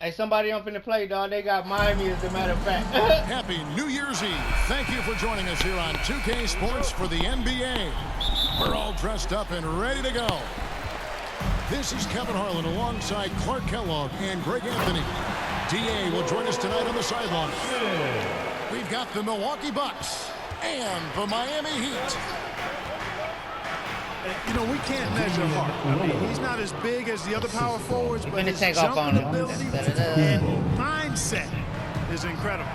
Hey, somebody up in the play, dog. They got Miami, as a matter of fact. Happy New Year's Eve. Thank you for joining us here on 2K Sports for the NBA. We're all dressed up and ready to go. This is Kevin Harlan alongside Clark Kellogg and Greg Anthony. DA will join us tonight on the sideline. We've got the Milwaukee Bucks and the Miami Heat. You know, we can't measure Hart. I mean, he's not as big as the other power forwards, but his take off on jumping him. ability and mindset is incredible.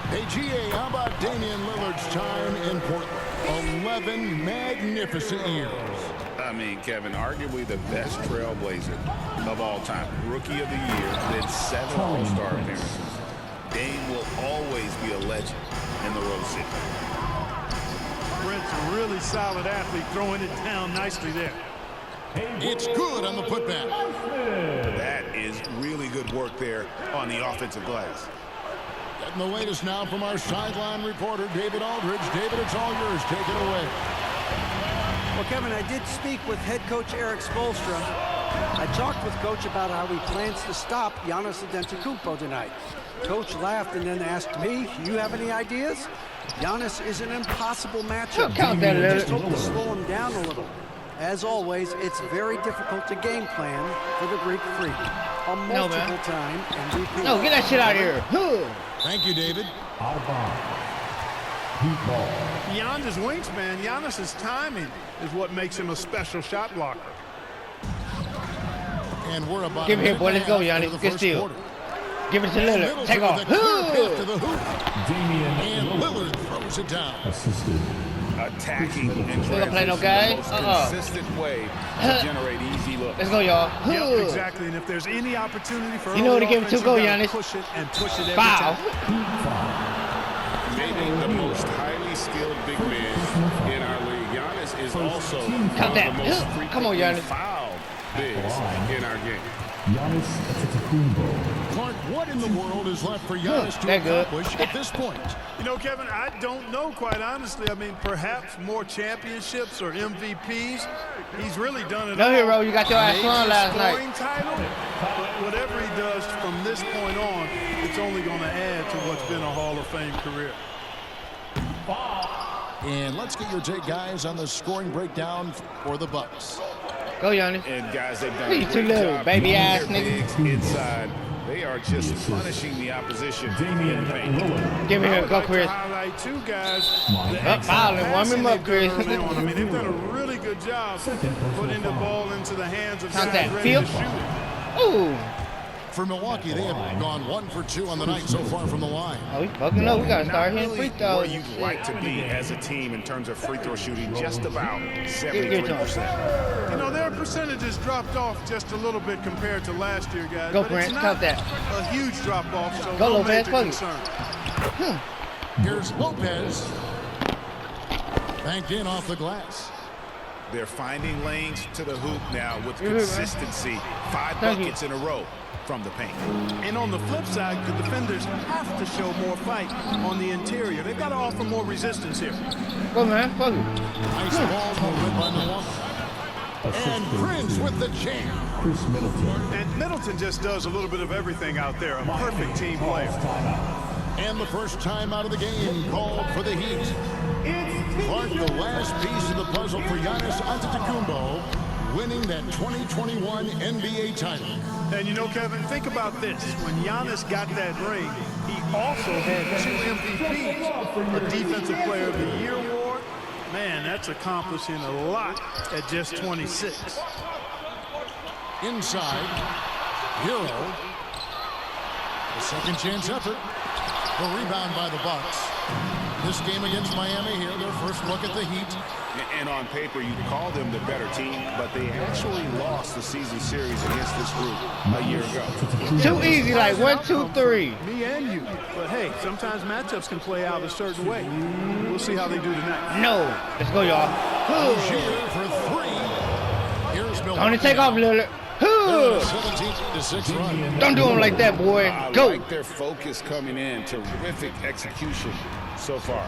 Hey, GA, how about Damian Lillard's time in Portland? 11 magnificent years. I mean, Kevin, arguably the best trailblazer of all time. Rookie of the year, then 7 All-Star appearances. Dame will always be a legend in the Rose City. Brent's a really solid athlete, throwing it down nicely there. It's good on the putback. That is really good work there on the offensive glass. Getting the latest now from our sideline reporter, David Aldridge. David, it's all yours. Take it away. Well, Kevin, I did speak with head coach Eric Spoelstra. I talked with Coach about how he plans to stop Giannis Antetokounmpo tonight. Coach laughed and then asked me, "You have any ideas?" Giannis is an impossible matchup. Count that, Lillard. Just hope to slow him down a little. As always, it's very difficult to game plan for the Greek Freak. A multiple-time MVP. No, get that shit out of here. Thank you, David. Out of bounds. Heat ball. Beyond his wingspan, Giannis's timing is what makes him a special shot blocker. And we're about Give me here, boy. Let's go, Giannis. Good steal. Give it to Lillard. Take off. To the hoop. Damian And Lillard throws it down. Assisted. Attacking and We gonna play no transition, guys? the most consistent way to generate easy looks. Let's go, y'all. Yep, exactly. And if there's any opportunity for You know what to early give him to offense, go, you gotta Giannis. push it and push it every Foul. time. Maybe the most highly skilled big man in our league. Giannis is also Count that. the most Come on, frequently Giannis. fouled bigs in our game. Giannis Antetokounmpo. Clark, what in the world is left for Giannis to That good. accomplish at this point? You know, Kevin, I don't know, quite honestly. I mean, perhaps more championships or MVPs. He's really done it No all. hero, you got your ass Major run last scoring night. title, but whatever he does from this point on, it's only going to add to what's been a Hall of Fame career. And let's get your take, guys, on the scoring breakdown for the Bucks. Go, Giannis. And guys, they've done You a too great little, job baby keeping ass their nigga. bigs inside. They are just punishing the opposition. Damian Lillard. Give me I here. would Go, like Chris. to highlight two guys. Mike. The Up, fouling. Warm him up, Chris. I mean, they've done a really good job putting the ball into the hands of Count guys that. ready Feel. to shoot it. Ooh. For Milwaukee, they have gone 1 for 2 on the night so far from the line. Oh, we fucking up. We got to start Not hitting really free throws. where you'd like to be as a team in terms of free throw shooting, just about Give it to 73%. You know, their percentages dropped off just a little bit compared to last year, guys. Go, but Brent. it's not Count that. a huge drop-off, so Go, no Lopez. major Fuck it. concern. Here's Lopez. Banked in off the glass. They're finding lanes to the hoop now with You're right. consistency. 5 Thank you. buckets in a row from the paint. And on the flip side, the defenders have to show more fight on the interior. They've got to offer more resistance here. Go, man. Fuck it. Nice ball movement by Milwaukee. And Prince with the jam. Chris Middleton. And Middleton just does a little bit of everything out there. A perfect team player. And the first time out of the game called for the Heat. Clark, the last piece of the puzzle for Giannis Antetokounmpo, winning that 2021 NBA title. And you know, Kevin, think about this. When Giannis got that ring, he also had 2 MVPs, a Defensive Player of the Year award. Man, that's accomplishing a lot at just 26. Inside, Hero. A second chance effort. The rebound by the Bucks. This game against Miami here, their first look at the Heat. And on paper, you call them the better team, but they actually lost the season series against this group a year ago. Too easy, like 1, 2, 3. Me and you. But hey, sometimes matchups can play out a certain way. We'll see how they do tonight. No. Let's go, y'all. Rozier for 3. Here's Milwaukee. Don't take off, Lillard. They're on a 17-6 run. Don't do him like that, boy. I Go. like their focus coming in. Terrific execution so far.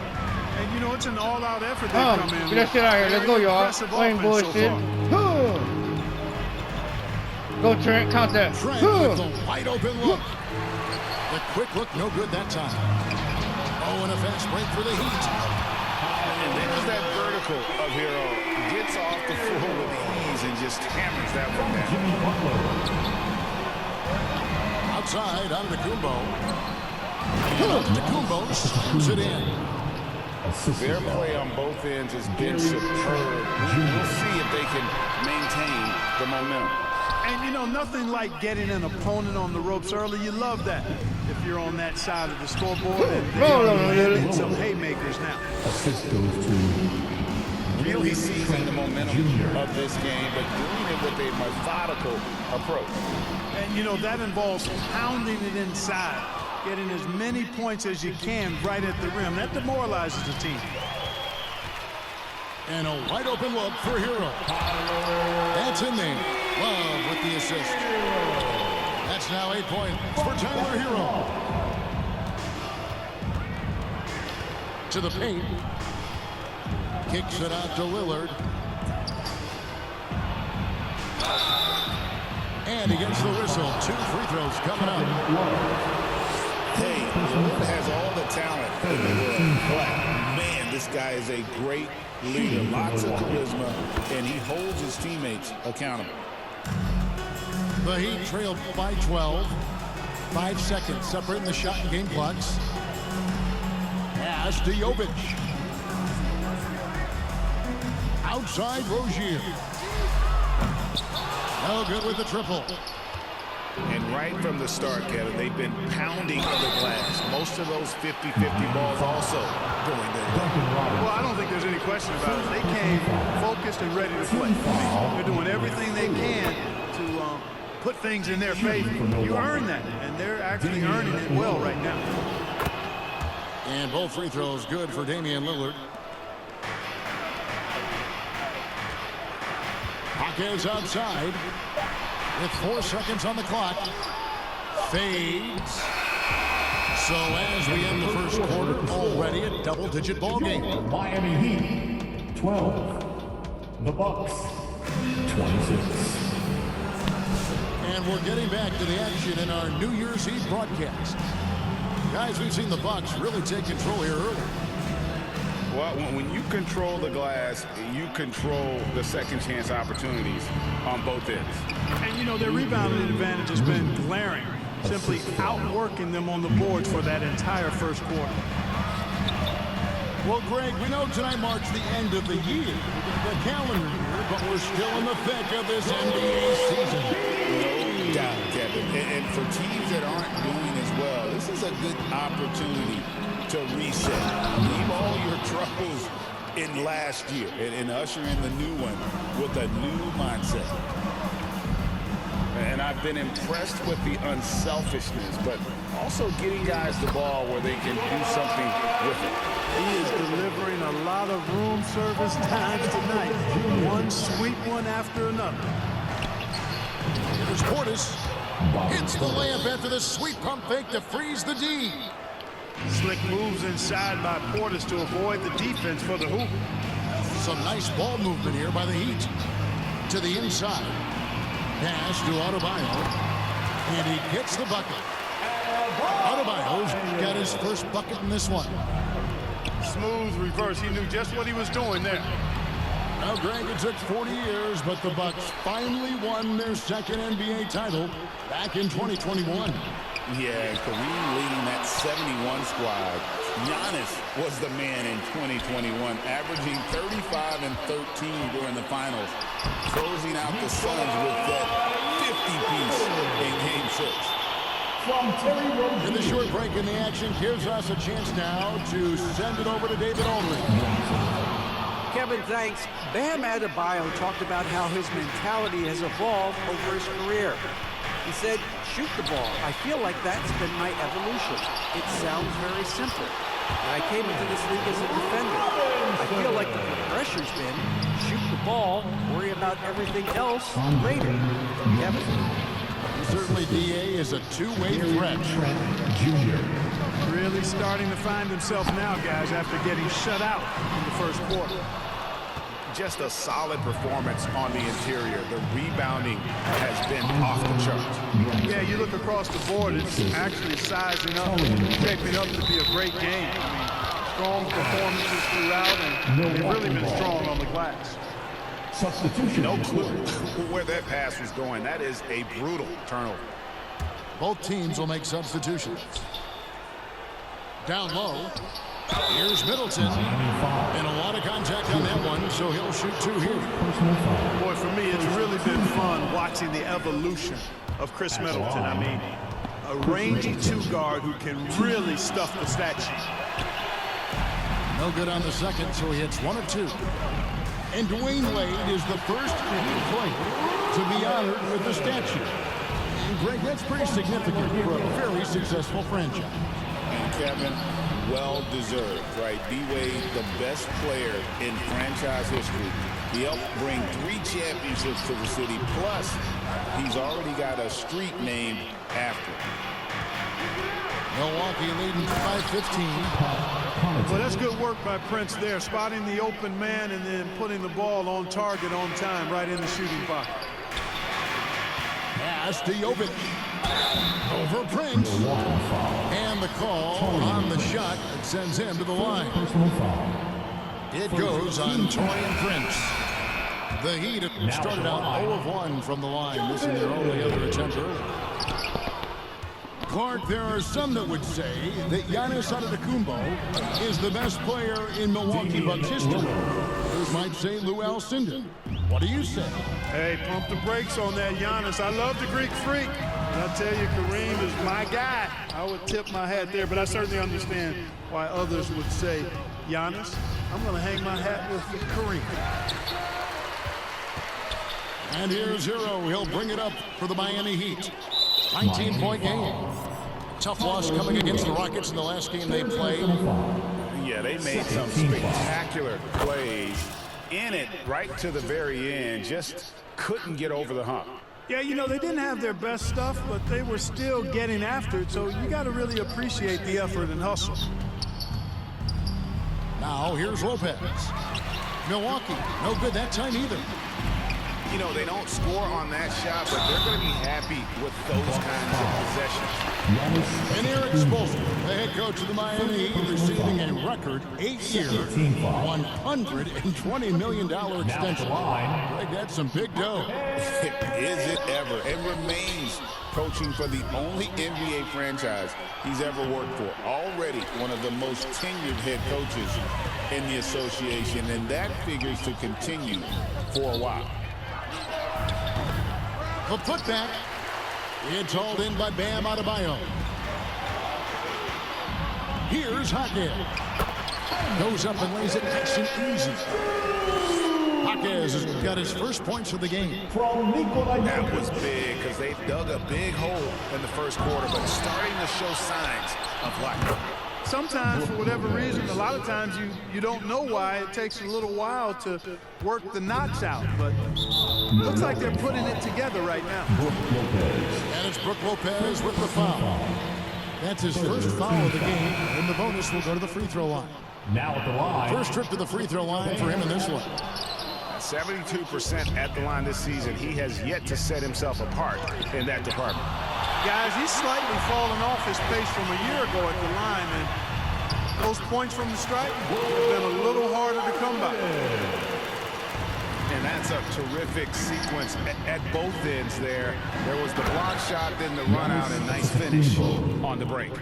And you know, it's an all-out effort they come in Get that shit out here. Let's go, Very y'all. impressive We ain't offense so bullshit. far. Go Trent, counter. Trent with the wide open look. The quick look, no good that time. Oh, and a fast break for the Heat. And there's that vertical of Hero. Gets off the floor with ease and just hammers that one down. Jimmy Butler. Outside, Antetokounmpo. Antetokounmpo slams it in. Their play on both ends has been superb. We'll see if they can maintain the momentum. And, you know, nothing like getting an opponent on the ropes early. You love that if you're on that side of the scoreboard. And landing some haymakers now. Assist goes to Really seizing the momentum of this game, but doing it with a methodical approach. And, you know, that involves pounding it inside, getting as many points as you can right at the rim. That demoralizes the team. And a wide open look for Hero. That's in there. Love with the assist. That's now 8 points for Tyler Hero. To the paint. Kicks it out to Lillard. And he gets the whistle. 2 free throws coming up. Hey, Lillard has all the talent in the world. But, man, this guy is a great leader. Lots of charisma, and he holds his teammates accountable. The Heat trail by 12. 5 seconds separating the shot and game clocks. Pass to Jovic. Outside Rozier. No good with the triple. And right from the start, Kevin, they've been pounding on the glass. Most of those 50-50 balls also going there. Well, I don't think there's any question about it. They came focused and ready to play. They're doing everything they can to put things in their favor. You earn that, and they're actually earning it well right now. And both free throws good for Damian Lillard. Hawkins outside with 4 seconds on the clock. Fades. So as we end the first quarter, already a double-digit ball game. Miami Heat 12. The Bucks 26. And we're getting back to the action in our New Year's Eve broadcast. Guys, we've seen the Bucks really take control here early. Well, when you control the glass, you control the second chance opportunities on both ends. And, you know, their rebounding advantage has been glaring, simply outworking them on the boards for that entire first quarter. Well, Greg, we know tonight marks the end of the year, the calendar year, but we're still in the thick of this NBA season. No doubt, Kevin. And for teams that aren't doing as well, this is a good opportunity to reset. Leave all your troubles in last year and usher in the new one with a new mindset. And I've been impressed with the unselfishness, but also getting guys the ball where they can do something with it. He is delivering a lot of room service times tonight. One sweet one after another. Here's Portis. Hits the layup after the sweet pump fake to freeze the D. Slick moves inside by Portis to avoid the defense for the hoop. Some nice ball movement here by the Heat. To the inside. Pass to Adebayo. And he gets the bucket. Adebayo's got his first bucket in this one. Smooth reverse. He knew just what he was doing there. Now, Greg, it took 40 years, but the Bucks finally won their second NBA title back in 2021. Yeah, Kareem leading that 71 squad. Giannis was the man in 2021, averaging 35 and 13 during the finals, closing out the Suns with that 50-piece in Game 6. From Terry Rozier. And the short break in the action gives us a chance now to send it over to David Aldridge. Kevin, thanks. Bam Adebayo talked about how his mentality has evolved over his career. He said, shoot the ball. I feel like that's been my evolution. It sounds very simple. And I came into this league as a defender. I feel like the progression's been shoot the ball, worry about everything else later. Kevin? Certainly, D.A. is a two-way threat. Trent Jr. Really starting to find himself now, guys, after getting shut out in the first quarter. just a solid performance on the interior. The rebounding has been off the charts. Yeah, you look across the board, it's actually sizing up, shaping up to be a great game. I mean, strong performances throughout, and they've really been strong on the glass. Substitution. No clue where that pass was going. That is a brutal turnover. Both teams will make substitutions. Down low. Here's Middleton. And a lot of contact on that one, so he'll shoot 2 here. Boy, for me, it's really been fun watching the evolution of Chris Middleton. I mean, a rangy 2-guard who can really stuff the stat sheet. No good on the second, so he hits 1 of 2. And Dwayne Wade is the first player to be honored with the statue. And Greg, that's pretty significant for a very successful franchise. And Kevin, well deserved, right? D-Wade, the best player in franchise history. He helped bring 3 championships to the city, plus he's already got a street named after him. Milwaukee leading 5-15. Well, that's good work by Prince there, spotting the open man and then putting the ball on target on time right in the shooting pocket. Pass to Jovic. Over Prince. And the call on the shot that sends him to the line. It goes on Taurean Prince. The Heat have started out 0 of 1 from the line, missing their only other attempt early. Clark, there are some that would say that Giannis Antetokounmpo is the best player in Milwaukee Bucks history. Others might say Lou Alcindor. What do you say? Hey, pump the brakes on that, Giannis. I love the Greek Freak. And I tell you, Kareem is my guy. I would tip my hat there, but I certainly understand why others would say, Giannis, I'm going to hang my hat with Kareem. And here's Hero. He'll bring it up for the Miami Heat. 19-point game. Tough loss coming against the Rockets in the last game they played. Yeah, they made some spectacular plays in it right to the very end. Just couldn't get over the hump. Yeah, you know, they didn't have their best stuff, but they were still getting after it, so you got to really appreciate the effort and hustle. Now here's Lopez. Milwaukee, no good that time either. You know, they don't score on that shot, but they're going to be happy with those kinds of possessions. And Eric Spoelstra, the head coach of the Miami Heat, receiving a record 8-year, $120 million extension. Greg, that's some big dough. Is it ever? And remains coaching for the only NBA franchise he's ever worked for. Already one of the most tenured head coaches in the association, and that figures to continue for a while. The putback. It's hauled in by Bam Adebayo. Here's Jaquez. Goes up and lays it nice and easy. Jaquez has got his first points of the game. That was big because they dug a big hole in the first quarter, but starting to show signs of life. Sometimes, for whatever reason, a lot of times you don't know why. It takes a little while to work the knots out, but looks like they're putting it together right now. And it's Brook Lopez with the foul. That's his first foul of the game, and the bonus will go to the free throw line. Now at the line. First trip to the free throw line for him in this one. 72% at the line this season. He has yet to set himself apart in that department. Guys, he's slightly fallen off his pace from a year ago at the line, and those points from the stripe have been a little harder to come by. And that's a terrific sequence at both ends there. There was the block shot, then the run out, and nice finish on the break.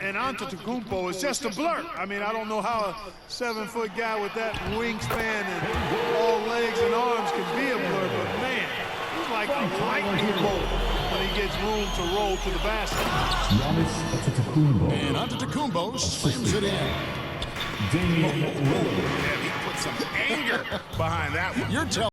And Antetokounmpo is just a blur. I mean, I don't know how a 7-foot guy with that wingspan and all legs and arms can be a blur, but man, he's like a lightning bolt when he gets room to roll to the basket. And Antetokounmpo slams it in. Yeah, he put some anger behind that one. You're telling